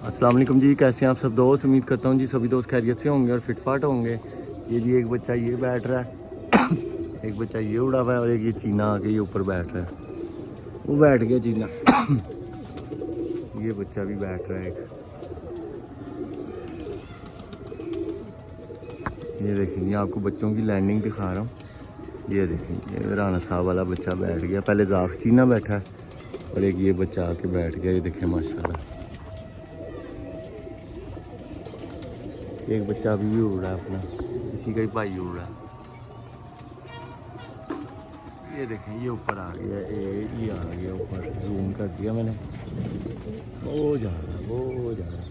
अस्सलाम वालेकुम जी, कैसे हैं आप सब दोस्त। उम्मीद करता हूँ जी सभी दोस्त खैरियत से होंगे और फिट फाट होंगे। ये जी एक बच्चा ये बैठ रहा है एक बच्चा ये उड़ा हुआ है और एक ये चीना आके ये ऊपर बैठ रहा है। वो बैठ गया चीना ये बच्चा भी बैठ रहा है एक। ये देखेंगे आपको बच्चों की लैंडिंग दिखा रहा हूँ। ये देखेंगे ये राना साहब वाला बच्चा बैठ गया, पहले जाफ चीना बैठा है और एक ये बच्चा आके बैठ गया। ये देखें माशाल्लाह, एक बच्चा अभी भी उड़ रहा है अपना, इसी का ही भाई उड़ रहा है। ये देखें ये ऊपर आ गया, ये आ गया ऊपर, जूम कर दिया मैंने। वो जा रहा है, वो जा रहा है,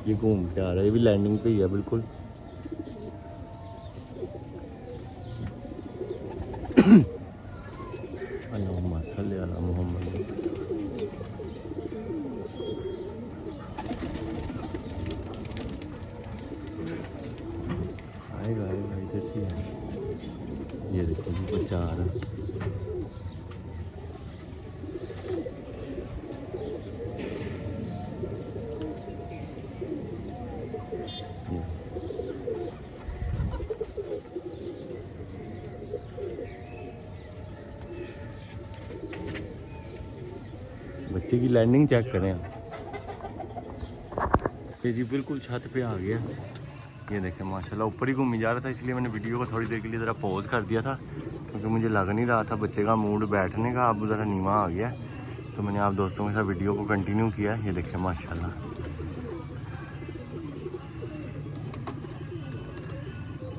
ये घूम के आ रहा है, ये भी लैंडिंग पे ही है बिल्कुल। अल्लाहुम्मा सल्ली अला मुहम्मद। आएगा आएगा इधर से है। ये देखो जी बच्चा आ रहा है। बच्चे की लैंडिंग चेक करें आप। ये जी बिल्कुल छत पे आ गया। ये देखें माशाल्लाह, ऊपर ही घूमी जा रहा था, इसलिए मैंने वीडियो को थोड़ी देर के लिए ज़रा पॉज कर दिया था क्योंकि मुझे लग नहीं रहा था बच्चे का मूड बैठने का। अब ज़रा नीवा आ गया तो मैंने आप दोस्तों के साथ वीडियो को कंटिन्यू किया। ये देखें माशाल्लाह,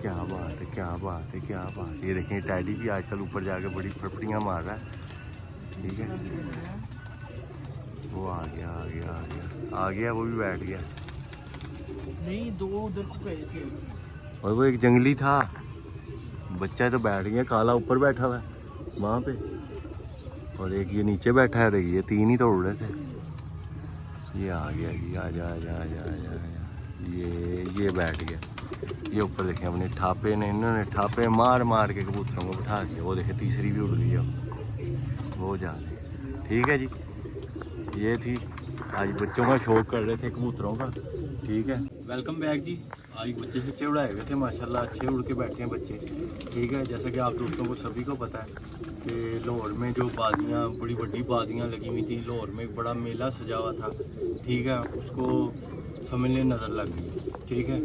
क्या बात है, क्या बात है, क्या बात है। ये देखें टैडी भी आजकल ऊपर जाके बड़ी फटफड़ियाँ मार रहा है। ठीक है, वो आ गया आ गया आ गया आ गया, वो भी बैठ गया। नहीं, दो उधर को गए थे और वो एक जंगली था बच्चा तो बैठ गया, काला ऊपर बैठा हुआ है वहाँ पे, और एक ये नीचे बैठा है। ये तीन ही तो उड़ रहे थे। ये आ गया जी, आ जा जा जा जा, ये बैठ गया। ये ऊपर देखें अपने ठापे ने, इन्होंने ठापे मार मार के कबूतरों को बिठा दिया। वो देखे तीसरी भी उड़ गई है, वो जा रही। ठीक है जी, ये थी आज बच्चों का शौक कर रहे थे कबूतरों का। ठीक है, वेलकम बैक जी। आज बच्चे बच्चे उड़ाए हुए थे माशाल्लाह, अच्छे उड़ के बैठे हैं बच्चे। ठीक है, जैसा कि आप दोस्तों को सभी को पता है कि लाहौर में जो बाजियाँ, बड़ी बड़ी बाजियाँ लगी हुई थी, लाहौर में एक बड़ा मेला सजा हुआ था। ठीक है, उसको समझने नज़र लग गई। ठीक है,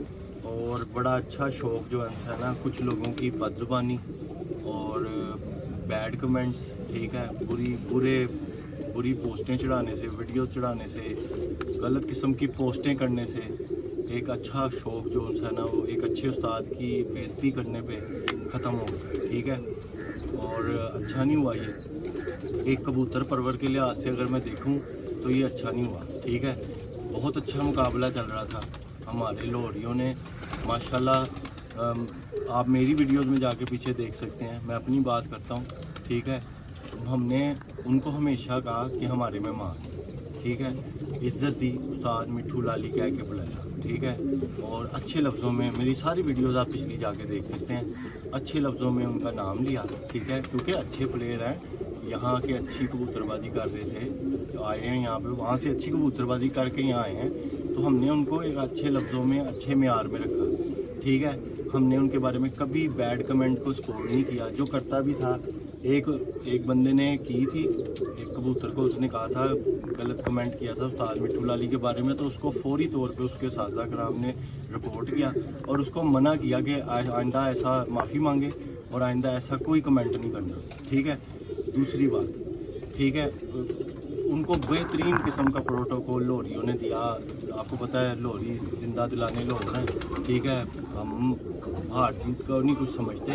और बड़ा अच्छा शौक जो है ना, कुछ लोगों की बदजुबानी और बैड कमेंट्स, ठीक है, बुरी पोस्टें चढ़ाने से, वीडियो चढ़ाने से, गलत किस्म की पोस्टें करने से एक अच्छा शौक जो है ना, वो एक अच्छे उस्ताद की बेइज्जती करने पे ख़त्म हो गया। ठीक है, और अच्छा नहीं हुआ ये। एक कबूतर परवर के लिहाज से अगर मैं देखूं तो ये अच्छा नहीं हुआ। ठीक है, बहुत अच्छा मुकाबला चल रहा था, हमारे लाहौरियों ने माशाल्लाह। आप मेरी वीडियोस में जाके पीछे देख सकते हैं, मैं अपनी बात करता हूँ। ठीक है, हमने उनको हमेशा कहा कि हमारे मेहमान, ठीक है, इज़्ज़त दी, उस्ताद मिट्ठू लाली कह के बुलाया। ठीक है, और अच्छे लफ्ज़ों में, मेरी सारी वीडियोस आप पिछली जाके देख सकते हैं, अच्छे लफ्ज़ों में उनका नाम लिया। ठीक है, क्योंकि अच्छे प्लेयर हैं, यहाँ के अच्छी कबूतरबाजी कर रहे थे, तो आए हैं यहाँ पे, वहाँ से अच्छी कबूतरबाजी करके यहाँ आए हैं, तो हमने उनको एक अच्छे लफ्ज़ों में, अच्छे मेयार में रखा। ठीक है, हमने उनके बारे में कभी बैड कमेंट को स्कोर नहीं किया। जो करता भी था, एक बंदे ने की थी, एक कबूतर को उसने कहा था, गलत कमेंट किया था उस्ताद मिट्ठू लाली के बारे में, तो उसको फौरी तौर पे उसके साजा कराम ने रिपोर्ट किया और उसको मना किया कि आइंदा ऐसा माफ़ी मांगे और आइंदा ऐसा कोई कमेंट नहीं करना। ठीक है, दूसरी बात, ठीक है, उनको बेहतरीन किस्म का प्रोटोकॉल लाहौरियों ने दिया। आपको पता है लाहौरी जिंदा दिलाने लाहौर हैं। ठीक है, हम हार जीत को नहीं कुछ समझते,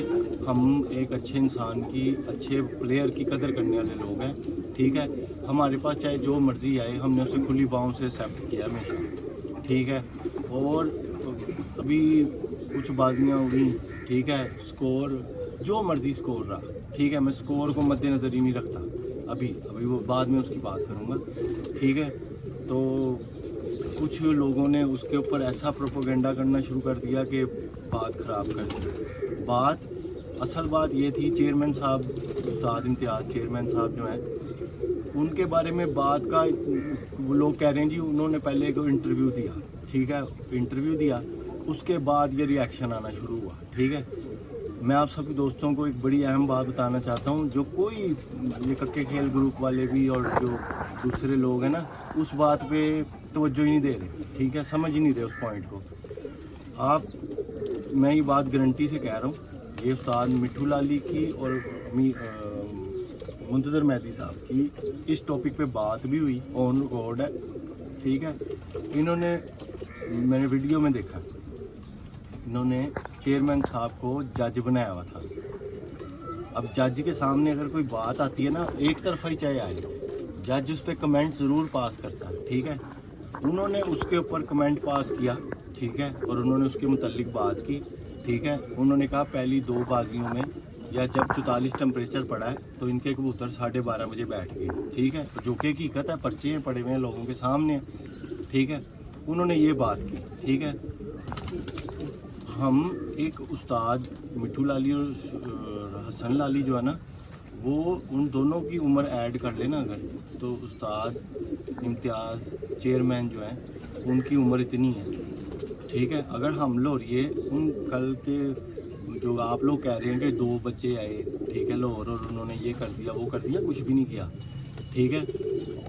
हम एक अच्छे इंसान की, अच्छे प्लेयर की कदर करने वाले लोग हैं। ठीक है, हमारे पास चाहे जो मर्ज़ी आए, हमने उसे खुली बाहों से एक्सेप्ट किया हमेशा। ठीक है, और अभी कुछ बाजियाँ हुई। ठीक है, स्कोर जो मर्ज़ी स्कोर रहा। ठीक है, मैं स्कोर को मद्देनज़र ही नहीं रखता, अभी वो बाद में उसकी बात करूँगा। ठीक है, तो कुछ लोगों ने उसके ऊपर ऐसा प्रोपोगेंडा करना शुरू कर दिया कि बात ख़राब कर दी। असल बात ये थी, चेयरमैन साहब, उस्ताद इम्तियाज़ चेयरमैन साहब जो हैं, उनके बारे में बात का वो लोग कह रहे हैं जी उन्होंने पहले एक इंटरव्यू दिया, ठीक है, इंटरव्यू दिया, उसके बाद ये रिएक्शन आना शुरू हुआ, ठीक है। मैं आप सभी दोस्तों को एक बड़ी अहम बात बताना चाहता हूँ, जो कोई ये कक्के खेल ग्रुप वाले भी और जो दूसरे लोग हैं ना, उस बात पे तवज्जो ही नहीं दे रहे, ठीक है, समझ ही नहीं रहे उस पॉइंट को। आप, मैं ये बात गारंटी से कह रहा हूँ, ये उस्ताद मिठू लाली की और मुंतज़र मेहदी साहब की इस टॉपिक पे बात भी हुई, ऑन रिकॉर्ड है, ठीक है। इन्होंने, मैंने वीडियो में देखा, इन्होंने चेयरमैन साहब को जज बनाया हुआ था। अब जज के सामने अगर कोई बात आती है ना, एक तरफा ही चाहे आए, जज उस पर कमेंट ज़रूर पास करता है, ठीक है। उन्होंने उसके ऊपर कमेंट पास किया, ठीक है, और उन्होंने उसके मुतालिक बात की, ठीक है। उन्होंने कहा पहली 2 बाजियों में या जब 44 टेम्परेचर पड़ा है तो इनके कबूतर 12:30 बजे बैठ गए, ठीक है, जो कि हकीकत है, पर्चे हैं पड़े हुए हैं लोगों के सामने, ठीक है। उन्होंने ये बात की, ठीक है। हम एक उस्ताद मिठू लाली और हसन लाली जो है ना, वो उन दोनों की उम्र ऐड कर लेना अगर, तो उस्ताद इम्तियाज़ चेयरमैन जो हैं उनकी उम्र इतनी है, ठीक है। अगर हम लोग ये उन कल के जो आप लोग कह रहे हैं कि 2 बच्चे आए, ठीक है, लाहौर, और उन्होंने ये कर दिया वो कर दिया, कुछ भी नहीं किया, ठीक है।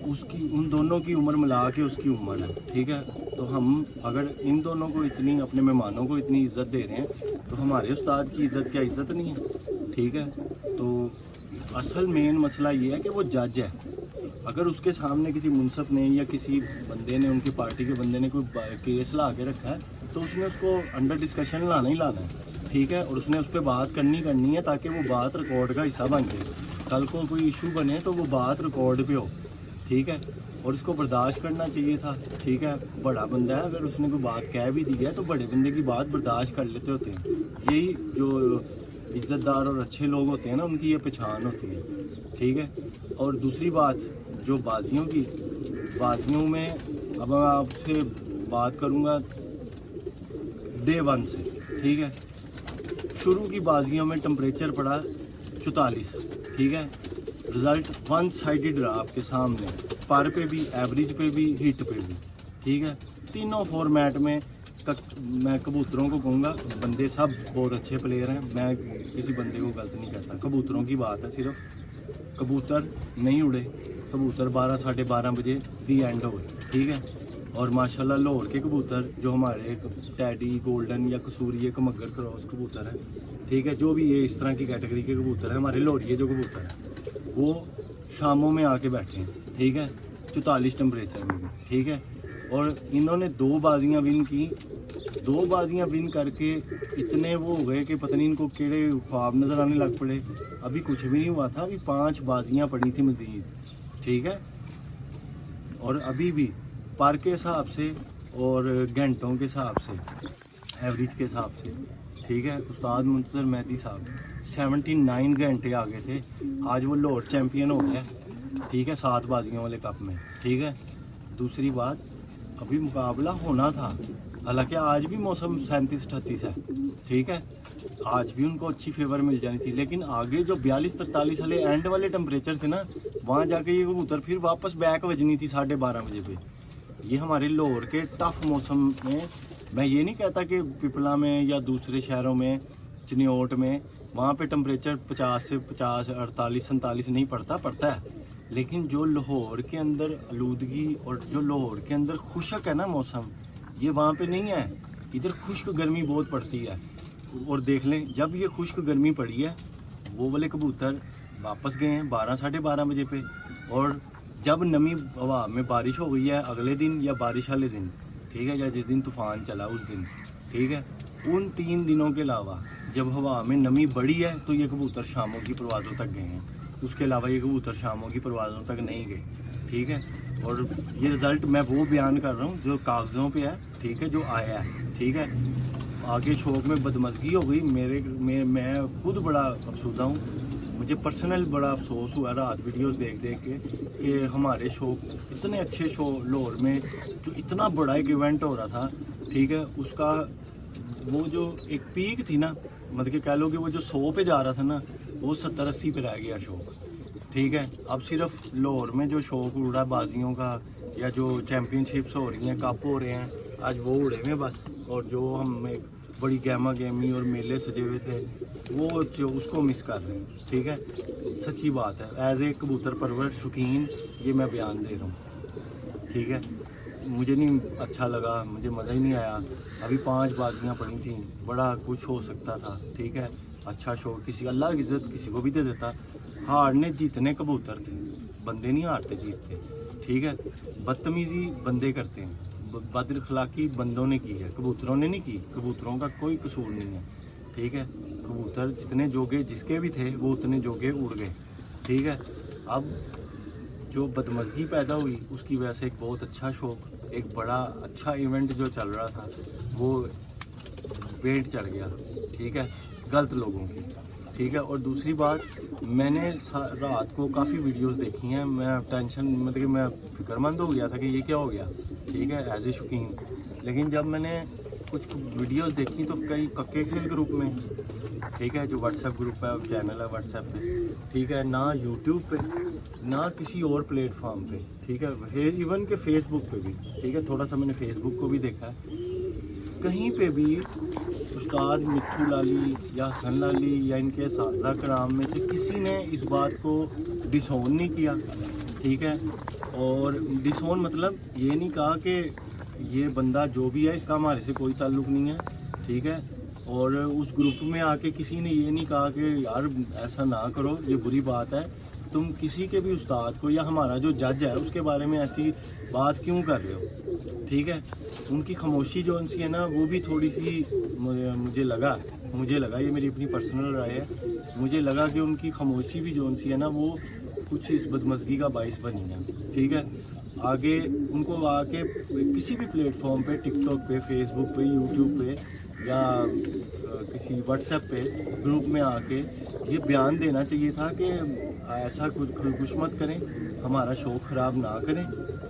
उसकी उन दोनों की उम्र मिला के उसकी उम्र है, ठीक है। तो हम अगर इन दोनों को इतनी, अपने मेहमानों को इतनी इज़्ज़त दे रहे हैं, तो हमारे उस्ताद की इज़्ज़त क्या इज़्ज़त नहीं है, ठीक है। तो असल मेन मसला ये है कि वो जज है, अगर उसके सामने किसी मुनसफ ने या किसी बंदे ने, उनकी पार्टी के बंदे ने कोई केस ला के रखा है, तो उसने उसको अंडर डिस्कशन लाना ही लाना है, ठीक है, और उसने उस पर बात करनी है, ताकि वो बात रिकॉर्ड का हिस्सा बन जाए। कल को कोई इशू बने तो वो बात रिकॉर्ड पे हो, ठीक है, और इसको बर्दाश्त करना चाहिए था, ठीक है। बड़ा बंदा है, अगर उसने कोई बात कह भी दी है तो बड़े बंदे की बात बर्दाश्त कर लेते होते हैं। यही जो इज़्ज़तदार और अच्छे लोग होते हैं ना, उनकी ये पहचान होती है, ठीक है। और दूसरी बात, जो बाजियों की, बाजियों में अब मैं आपसे बात करूँगा डे 1 से, ठीक है। शुरू की बाजियों में टेम्परेचर पड़ा 44, ठीक है, रिज़ल्ट 1 साइडेड रहा आपके सामने, पर पे भी, एवरेज पे भी, हिट पे भी, ठीक है। तीनों फॉर्मेट में मैं कबूतरों को कहूँगा, बंदे सब बहुत अच्छे प्लेयर हैं, मैं किसी बंदे को गलत नहीं कहता, कबूतरों की बात है सिर्फ। कबूतर नहीं उड़े, कबूतर 12 साढ़े 12 बजे दी एंड हो गए, ठीक है। और माशाल्लाह लाहौर के कबूतर जो हमारे टैडी, गोल्डन या कसूरी, कमगर क्रॉस कबूतर है, ठीक है, जो भी ये इस तरह की कैटेगरी के कबूतर है, हमारे लाहौरिये जो कबूतर है, वो शामों में आके बैठे हैं, ठीक है, 44 टेम्परेचर में भी, ठीक है। और इन्होंने 2 बाजियाँ विन की, 2 बाजियाँ विन करके इतने वो हो गए कि पता नहीं इनको केड़े ख्वाब नज़र आने लग पड़े। अभी कुछ भी नहीं हुआ था, अभी 5 बाजियाँ पड़ी थी मज़ीद, ठीक है। और अभी भी पर के हिसाब से और घंटों के हिसाब से, एवरेज के हिसाब से, ठीक है, उस्ताद मुंतज़र मेहदी साहब 79 घंटे आगे थे। आज वो लाहौर चैम्पियन हो गया, ठीक है, 7 बाजियों वाले कप में, ठीक है। दूसरी बात, अभी मुकाबला होना था, हालांकि आज भी मौसम 37-38 है, ठीक है, आज भी उनको अच्छी फेवर मिल जानी थी, लेकिन आगे जो 42-43 वाले एंड वाले टेम्परेचर थे ना, वहाँ जाके ये कबूतर फिर वापस बैक बजनी थी 12:30 बजे पे। ये हमारे लाहौर के टफ मौसम में, मैं ये नहीं कहता कि पिपला में या दूसरे शहरों में, चिनियोट में, वहाँ पे टेम्परेचर 50 से 50, 48-47 नहीं पड़ता है, लेकिन जो लाहौर के अंदर आलूदगी और जो लाहौर के अंदर खुशक है ना मौसम, ये वहाँ पे नहीं है। इधर खुश्क गर्मी बहुत पड़ती है, और देख लें जब ये खुश्क गर्मी पड़ी है, वो वाले कबूतर वापस गए हैं 12 साढ़े 12 बजे पे, और जब नमी हवा में बारिश हो गई है अगले दिन या बारिश वाले दिन, ठीक है, या जिस दिन तूफ़ान चला उस दिन, ठीक है, उन 3 दिनों के अलावा जब हवा में नमी बढ़ी है तो ये कबूतर शामों की परवाज़ों तक गए हैं, उसके अलावा ये कबूतर शामों की परवाज़ों तक नहीं गए, ठीक है। और ये रिज़ल्ट मैं वो बयान कर रहा हूँ जो कागज़ों पे है, ठीक है, जो आया है, ठीक है। आगे शौक में बदमज़गी हो गई मैं खुद बड़ा अफसोदा हूँ, मुझे पर्सनल बड़ा अफसोस हुआ रात वीडियोस देख के कि हमारे शो, इतने अच्छे शो लाहौर में जो इतना बड़ा एक इवेंट हो रहा था, ठीक है, उसका वो जो एक पीक थी ना, मतलब कि कह लो कि वो जो 100 पे जा रहा था ना, वो 70-80 पे रह गया शो, ठीक है। अब सिर्फ लाहौर में जो शौक उड़ा बाजियों का या जो चैम्पियनशिप्स हो रही हैं, कप हो रहे हैं, आज वो उड़े हुए बस। और जो हम एक बड़ी गैमा गैमी और मेले सजे हुए थे वो जो उसको मिस कर रहे हैं। ठीक है, सच्ची बात है। एज ए कबूतर परवर शौकीन ये मैं बयान दे रहा हूँ। ठीक है, मुझे नहीं अच्छा लगा, मुझे मज़ा ही नहीं आया। अभी 5 बाजियाँ पड़ी थी, बड़ा कुछ हो सकता था। ठीक है, अच्छा शौक किसी अल्लाह की इज़्ज़त किसी को भी दे देता। हारने जीतने कबूतर थे, बंदे नहीं हारते जीतते। ठीक है, बदतमीज़ी बंदे करते हैं, बदअखलाकी बंदों ने की है, कबूतरों ने नहीं की। कबूतरों का कोई कसूर नहीं है। ठीक है, कबूतर जितने जोगे जिसके भी थे वो उतने जोगे उड़ गए। ठीक है, अब जो बदमज़गी पैदा हुई उसकी वजह से एक बहुत अच्छा शौक, एक बड़ा अच्छा इवेंट जो चल रहा था वो वेट चढ़ गया। ठीक है, गलत लोगों की। ठीक है, और दूसरी बात, मैंने रात को काफ़ी वीडियोस देखी हैं। मैं टेंशन मतलब कि मैं फिक्रमंद हो गया था कि ये क्या हो गया। ठीक है, एज ए शौकीन। लेकिन जब मैंने कुछ वीडियोस देखी तो कई कक्के खेल ग्रुप में, ठीक है, जो व्हाट्सएप ग्रुप है, चैनल है व्हाट्सएप पे, ठीक है, ना यूट्यूब पे ना किसी और प्लेटफॉर्म पे, ठीक है, इवन के फेसबुक पे भी। ठीक है, थोड़ा सा मैंने फेसबुक को भी देखा है, कहीं पे भी उस्ताद मिट्ठू लाली या हसन लाली या इनके साजा कराम में से किसी ने इस बात को डिसोन नहीं किया। ठीक है, और डिसोन मतलब ये नहीं कहा कि ये बंदा जो भी है इसका हमारे से कोई ताल्लुक़ नहीं है। ठीक है, और उस ग्रुप में आके किसी ने ये नहीं कहा कि यार ऐसा ना करो, ये बुरी बात है। तुम किसी के भी उस्ताद को या हमारा जो जज है उसके बारे में ऐसी बात क्यों कर रहे हो। ठीक है, उनकी खामोशी जो उनसी है ना वो भी थोड़ी सी मुझे लगा ये मेरी अपनी पर्सनल राय है, मुझे लगा कि उनकी खामोशी भी जो उनसी है ना वो कुछ इस बदमज़गी का बाइस बनी है। ठीक है, आगे उनको आके किसी भी प्लेटफॉर्म पे, टिकटॉक पे, फेसबुक पे, यूट्यूब पे या किसी व्हाट्सएप पे ग्रुप में आके ये बयान देना चाहिए था कि ऐसा कुछ मत करें, हमारा शौक़ ख़राब ना करें।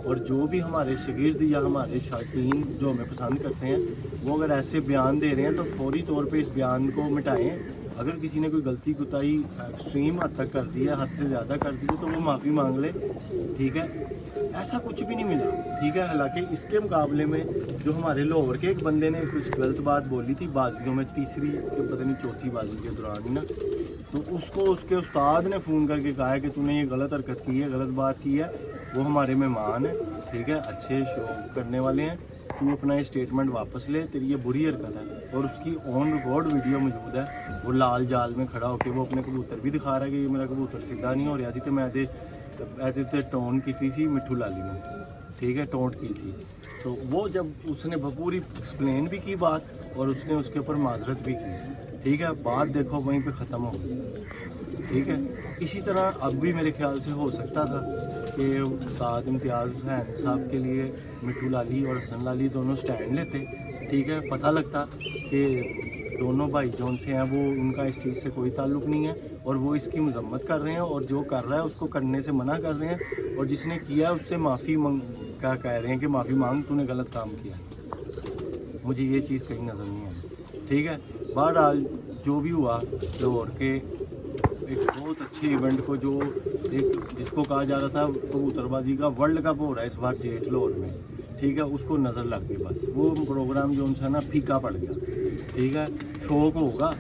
और जो भी हमारे शागिर्द या हमारे शौकीन जो हमें पसंद करते हैं वो अगर ऐसे बयान दे रहे हैं तो फौरी तौर पे इस बयान को मिटाएं। अगर किसी ने कोई गलती कोताही एक्सट्रीम हद तक कर दी है, हद से ज़्यादा कर दी है, तो वो माफ़ी मांग ले। ठीक है, ऐसा कुछ भी नहीं मिला। ठीक है, हालांकि इसके मुकाबले में जो हमारे लाहौर के एक बंदे ने कुछ गलत बात बोली थी बाजियों में, तीसरी कि पता नहीं चौथी बाजी के दौरान ही ना, तो उसको उसके उस्ताद ने फ़ोन करके कहा है कि तूने ये गलत हरकत की है, गलत बात की है। वो हमारे मेहमान हैं, ठीक है, अच्छे शो करने वाले हैं, तू अपना ये स्टेटमेंट वापस ले, तेरी ये बुरी हरकत है। और उसकी ऑन रिकॉर्ड वीडियो मौजूद है, वो लाल जाल में खड़ा होकर वो अपने कबूतर भी दिखा रहा है कि ये मेरा कबूतर सीधा नहीं हो रहा थी, तो मैं ऐसे टोन की थी मिट्ठू लाली ने। ठीक है, टोंट की थी। तो वो जब उसने पूरी एक्सप्लेन भी की बात और उसने उसके ऊपर माजरत भी की। ठीक है, बात देखो वहीं पे ख़त्म हो गई। ठीक है, इसी तरह अब भी मेरे ख्याल से हो सकता था कि उस्ताद इम्तियाज़ हुसैन साहब के लिए मिट्ठू लाली और हसन लाली दोनों स्टैंड लेते। ठीक है, पता लगता कि दोनों भाई जौन से हैं वो उनका इस चीज़ से कोई ताल्लुक़ नहीं है और वो इसकी मजम्मत कर रहे हैं और जो कर रहा है उसको करने से मना कर रहे हैं, और जिसने किया उससे माफ़ी क्या कह रहे हैं कि माफ़ी मांग, तूने गलत काम किया। मुझे ये चीज़ कहीं नज़र नहीं आई। ठीक है, बहरहाल जो भी हुआ, लाहौर के एक बहुत अच्छे इवेंट को, जो एक जिसको कहा जा रहा था कबूतरबाजी का वर्ल्ड कप हो रहा है इस बार जेठ लाहौर में, ठीक है, उसको नज़र लग गई। बस वो प्रोग्राम जो उनसे ना फीका पड़ गया। ठीक है, शौक होगा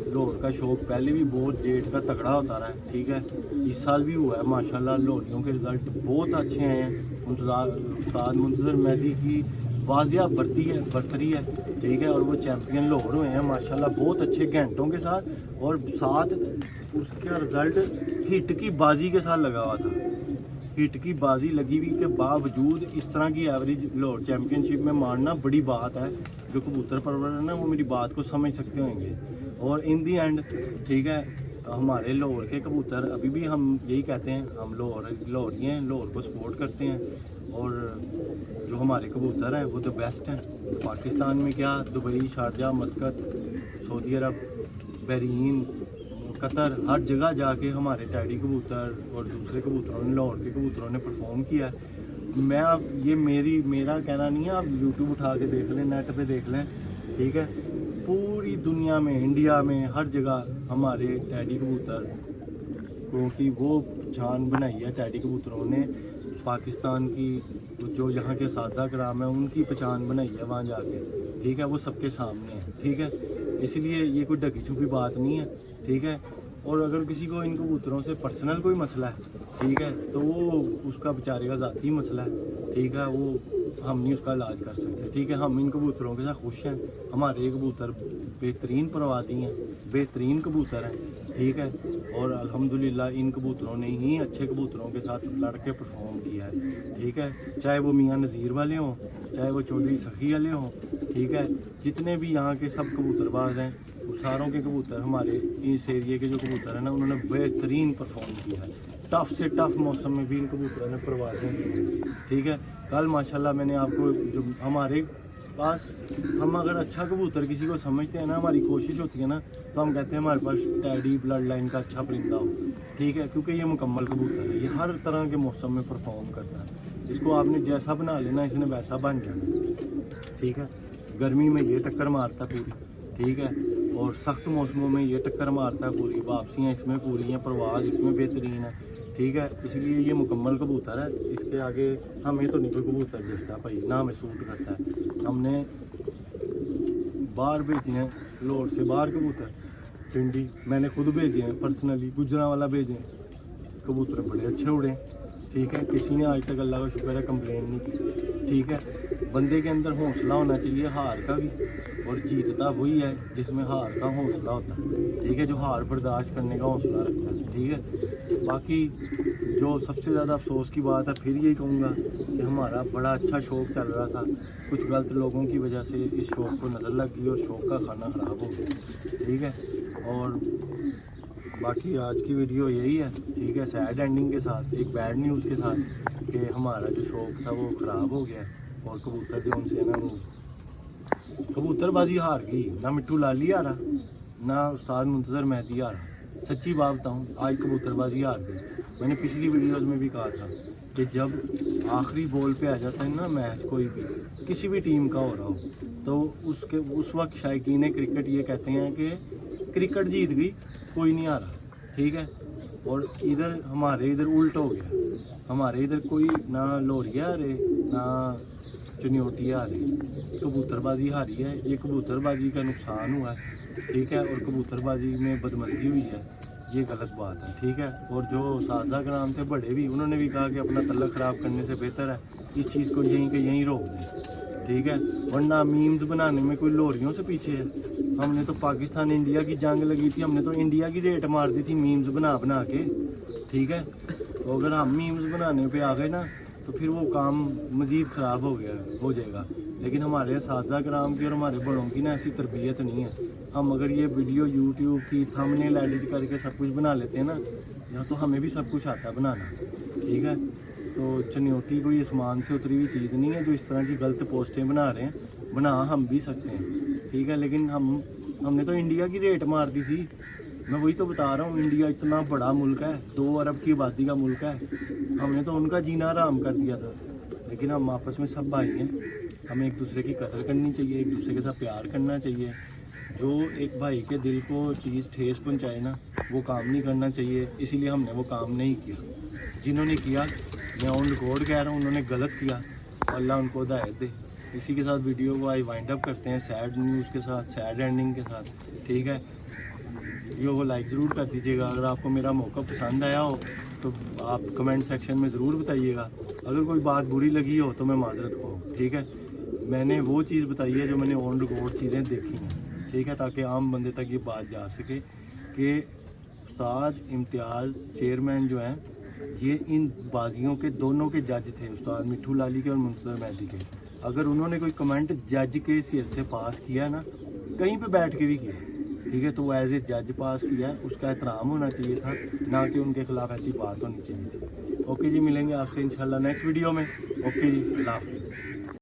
लाहौर का, शौक पहले भी बहुत जेठ का तगड़ा होता रहा है। ठीक है, इस साल भी हुआ है माशाल्लाह, लाहौरियों के रिज़ल्ट बहुत अच्छे हैं। उस्ताद मुंतज़र मेहदी की वाजिया बरतरी है। ठीक है, और वो चैम्पियन लाहौर हुए हैं माशाल्लाह बहुत अच्छे घंटों के साथ, और साथ उसका रिज़ल्ट हिट की बाजी के साथ लगा हुआ था। हिट की बाजी लगी हुई के बावजूद इस तरह की एवरेज लाहौर चैम्पियनशिप में मारना बड़ी बात है। जो कबूतर परवर है ना वो मेरी बात को समझ सकते होंगे। और इन दी एंड, ठीक है, हमारे लाहौर के कबूतर अभी भी हम यही कहते हैं, हम लाहौरी हैं, लाहौर को सपोर्ट करते हैं। और जो हमारे कबूतर हैं वो तो बेस्ट हैं। पाकिस्तान में क्या, दुबई, शारजा, मस्कत, सऊदी अरब, बहरीन, कतर, हर जगह जाके हमारे टैडी कबूतर और दूसरे कबूतरों ने, लाहौर के कबूतरों ने परफॉर्म किया है। मैं अब ये मेरा कहना नहीं है, आप यूट्यूब उठा के देख लें, नेट पे देख लें। ठीक है, पूरी दुनिया में, इंडिया में, हर जगह हमारे टैडी कबूतर क्योंकि वो जान बनाई है टैडी कबूतरों ने, पाकिस्तान की जो यहाँ के साजा कराम है उनकी पहचान बनाई है वहाँ जाके, ठीक है, वो सबके सामने है, ठीक है, इसलिए ये कोई ढकी छुपी बात नहीं है, ठीक है। और अगर किसी को इन कबूतरों से पर्सनल कोई मसला है, ठीक है, तो वो उसका बेचारे का ज़ाती मसला है, ठीक है, वो हम नहीं उसका इलाज कर सकते, ठीक है। हम इन कबूतरों के साथ खुश हैं, हमारे ये कबूतर बेहतरीन परवाज़ी हैं, बेहतरीन कबूतर हैं, ठीक है, और अल्हम्दुलिल्लाह इन कबूतरों ने ही अच्छे कबूतरों के साथ लड़ के परफॉर्म किया है, ठीक है, चाहे वो मियाँ नज़ीर वाले हों, चाहे वो चौधरी सखी वाले हों, ठीक है, जितने भी यहाँ के सब कबूतरबाज हैं, वो सारों के कबूतर हमारे इस एरिए के जो कबूतर हैं ना, उन्होंने बेहतरीन परफॉर्म किया है। टफ़ से टफ़ मौसम में भी इन कबूतरों ने परवाज़ें की हैं, ठीक है। कल माशाल्लाह मैंने आपको जो हमारे पास, हम अगर अच्छा कबूतर किसी को समझते हैं ना, हमारी कोशिश होती है ना, तो हम कहते हैं हमारे पास टैडी ब्लड लाइन का अच्छा परिंदा हो, ठीक है, क्योंकि ये मुकम्मल कबूतर है, ये हर तरह के मौसम में परफॉर्म करता है। इसको आपने जैसा बना लेना, इसने वैसा बन जाना, ठीक है। गर्मी में ये टक्कर मारता पूरी, ठीक है, और सख्त मौसमों में ये टक्कर मारता है पूरी, वापसियाँ इसमें पूरी हैं, परवाज़ इसमें बेहतरीन है, ठीक है, इसलिए ये मुकम्मल कबूतर है। इसके आगे हमें तो नहीं कोई कबूतर जचता भाई, ना हमें सूट करता है। हमने बाहर भेजे हैं, लाहौर से बाहर कबूतर, पिंडी मैंने खुद भेजे हैं पर्सनली, गुजरांवाला भेजे हैं, कबूतर बड़े अच्छे उड़े, ठीक है, किसी ने आज तक अल्लाह का शुक्र है कंप्लेन नहीं की, ठीक है। बंदे के अंदर हौसला होना चाहिए हार का भी, और जीतता वही है जिसमें हार का हौसला होता है, ठीक है, जो हार बर्दाश्त करने का हौसला रखता है, ठीक है। बाकी जो सबसे ज़्यादा अफसोस की बात है, फिर यही कहूँगा कि हमारा बड़ा अच्छा शौक़ चल रहा था, कुछ गलत लोगों की वजह से इस शौक़ को नज़र लग गई और शौक़ का खाना ख़राब हो गया, ठीक है। और बाकी आज की वीडियो यही है, ठीक है, सैड एंडिंग के साथ, एक बैड न्यूज़ के साथ कि हमारा जो शौक़ था वो ख़राब हो गया, और कबूतर जो उनसे ना वो कबूतरबाजी हार गई, ना मिट्टू लाली हारा, ना उस्ताद मुंतज़र मेहदी हारा। सच्ची बात बताऊँ, आज कबूतरबाजी हार गई। मैंने पिछली वीडियोज़ में भी कहा था कि जब आखिरी बॉल पे आ जाता है ना मैच, कोई भी किसी भी टीम का हो रहा हो, तो उस वक्त शायकीन क्रिकेट ये कहते हैं कि क्रिकेट जीत गई, कोई नहीं हारा, ठीक है। और इधर हमारे इधर उल्ट हो गया, हमारे इधर कोई ना लोरिया हारे ना चनियोटी हारे, कबूतरबाजी हारी है। ये कबूतरबाजी का नुकसान हुआ है, ठीक है, और कबूतरबाजी में बदमज़गी हुई है, ये गलत बात है, ठीक है। और जो साजा कराम थे बड़े भी, उन्होंने भी कहा कि अपना तल्लक ख़राब करने से बेहतर है इस चीज़ को यहीं के यहीं रोक दें, ठीक है, वरना मीम्स बनाने में कोई लोरियों से पीछे है। हमने तो पाकिस्तान इंडिया की जंग लगी थी, हमने तो इंडिया की रेट मार दी थी मीम्स बना बना के, ठीक है। तो अगर हम मीम्स बनाने पे आ गए ना, तो फिर वो काम मज़ीद ख़राब हो जाएगा। लेकिन हमारे साजा कराम की और हमारे बड़ों की ना ऐसी तरबियत नहीं है। हम अगर ये वीडियो यूट्यूब की थंबनेल एडिट करके सब कुछ बना लेते हैं ना, या तो हमें भी सब कुछ आता है बनाना, ठीक है। तो चनियोटी कोई आसमान से उतरी हुई चीज़ नहीं है जो इस तरह की गलत पोस्टें बना रहे हैं, बना हम भी सकते हैं, ठीक है। लेकिन हमने तो इंडिया की रेट मार दी थी, मैं वही तो बता रहा हूँ, इंडिया इतना बड़ा मुल्क है, 2 अरब की आबादी का मुल्क है, हमने तो उनका जीना आराम कर दिया था। लेकिन हम आपस में सब भाई हैं, हमें एक दूसरे की कदर करनी चाहिए, एक दूसरे के साथ प्यार करना चाहिए। जो एक भाई के दिल को चीज़ ठेस पहुँचाए ना, वो काम नहीं करना चाहिए, इसीलिए हमने वो काम नहीं किया। जिन्होंने किया, मैं ऑन रिकॉर्ड कह रहा हूँ, उन्होंने गलत किया, अल्लाह उनको हिदायत दे। इसी के साथ वीडियो को आज वाइंड अप करते हैं, सैड न्यूज़ के साथ, सैड एंडिंग के साथ, ठीक है। वीडियो को लाइक ज़रूर कर दीजिएगा। अगर आपको मेरा मौका पसंद आया हो तो आप कमेंट सेक्शन में ज़रूर बताइएगा। अगर कोई बात बुरी लगी हो तो मैं माजरत कहूँ, ठीक है। मैंने वो चीज़ बताई है जो मैंने ऑन रिकॉर्ड चीज़ें देखी हैं, ठीक है, ताकि आम बंदे तक ये बात जा सके कि उस्ताद इम्तियाज़ चेयरमैन जो हैं, ये इन बाजियों के दोनों के जज थे, उस्ताद मिट्टू लाली के और मुंतज़र मेहदी के। अगर उन्होंने कोई कमेंट जज के हैसियत से पास किया ना, कहीं पे बैठ के भी किया, ठीक है, तो वो एज ए जज पास किया है, उसका एहतराम होना चाहिए था, ना कि उनके खिलाफ ऐसी बात होनी चाहिए थी। ओके जी, मिलेंगे आपसे इंशाल्लाह नेक्स्ट वीडियो में। ओके जी, अल्लाह हाफिज़।